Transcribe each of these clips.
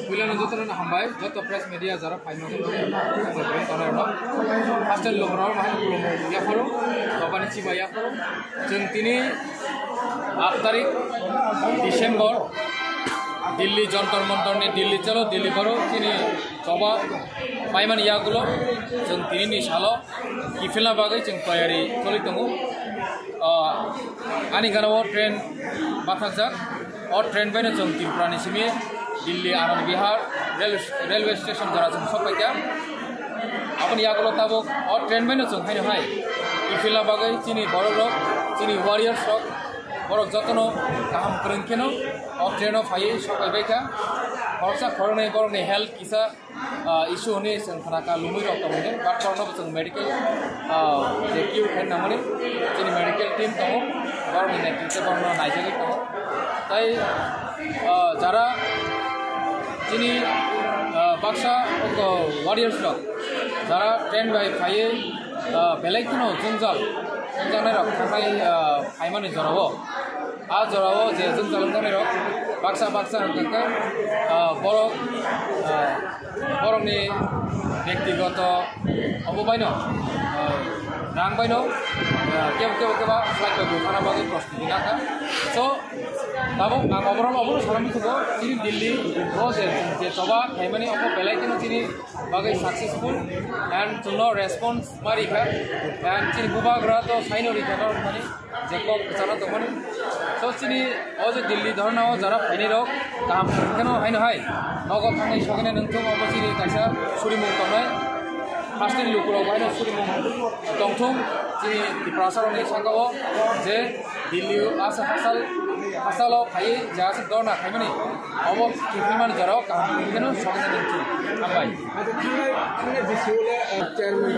William Jotan Hambai, Jota Press Media Zara, Final Hostel Logro, Yaforo, Babanichi Bayaforo, Gentini, Aftari, December, Dilly Jontor Montoni, Dilly Chalo, Dilly Boro, Tini, Soba, Paiman Yagulo, Gentini Shalo, Kifila Bagage and Prairie, Tolitomo, Anigano train Bathazak, or train Benetton, Timpranisimi. Delhi Anand Vihar railway station जरा जों सफैया अपन यागलो ताबो और train में जों हाय हाय इफिला बागै चिनी बरक चिनी warriors रक बरक जतनो गाहाम फोरोंखेनो और ट्रेनो फायै सफैबायखा खरसा खरनै बरकनि हेल्थ किसा इशू होने जों खनाका लुमै रक दंने बाट करनो जों मेडिकल जे किउ हेन नामनि चिनी मेडिकल टीम दङ बरकनि नेतृत्व बरनो नायजागै दङ ताई जरा Ini baksa warriors loh, jara train by fire, belai kino jungjal, jungjal rok, sampai Aiman jarawo, jarawo, je jungjal rok, baksa kakak, borok ni ব্যক্তিগত অববাইনো রাং বাইনো কেউ ফ্লাইট পাবো খানা বাগে প্রস্তুতি নাকা সো তাবো আং অবরম সালামি থাকো চিনি দিল্লি যে সবা খাইমানি অপ বেলাই কেন চিনি বাগে সাকসেসফুল এন্ড চুনো রেসপন্স মারিখা এন্ড চিনি বুবাগ্রা তো সাইনো রিখা মানে যে কক জানা তো মানে সো চিনি ও যে দিল্লি ধরনাও যারা ফাইনি রক কাম কেন হাইনো হাই নগদ থানাই সগনে নংথং অব চিনি কাইসা সুরিমুং Tonai Pasti lukur awalnya sudah tongtong jadi di perasaan orang Sangkawa je Delhi asal lo kaya jasa dona kaya mana awak kifliman jarau kah kena soalnya nanti ambai. Karena visualnya chairman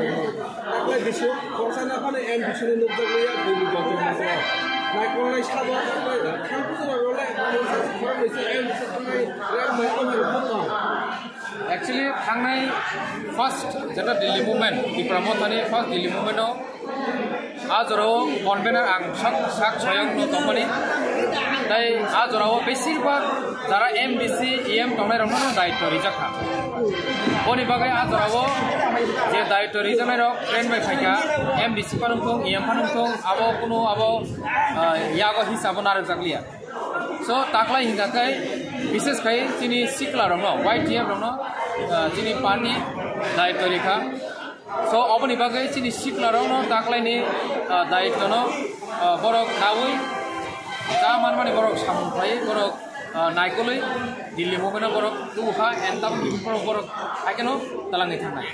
apa visual korsan apa nih em visual untuk dia Delhi jatuh macam naik orang sahabat apa kan tu orang orang itu em sampai rem macam Actually, thangai first jata Delhi movement di Pramotani first Delhi movement o ajoro convener ang sak soyang no company dai ajoro besirbar jara MBC EM tonai romno daitto rijakha oni bagai ajoro je daitto rijanai rok train by phaika MBC panungthong EM panungthong abo kuno abo yago hisabo naru jakliya so taklai hingakai বিশেষ kai chini sikla romno YTF romno chini party daitto rikha so oboni bagai chini sikla romno taklai ni daitto no borok nawui ta manmani borok sampai borok naikoloi Delhi movement borok tuha entam borok akeno talangai thangnai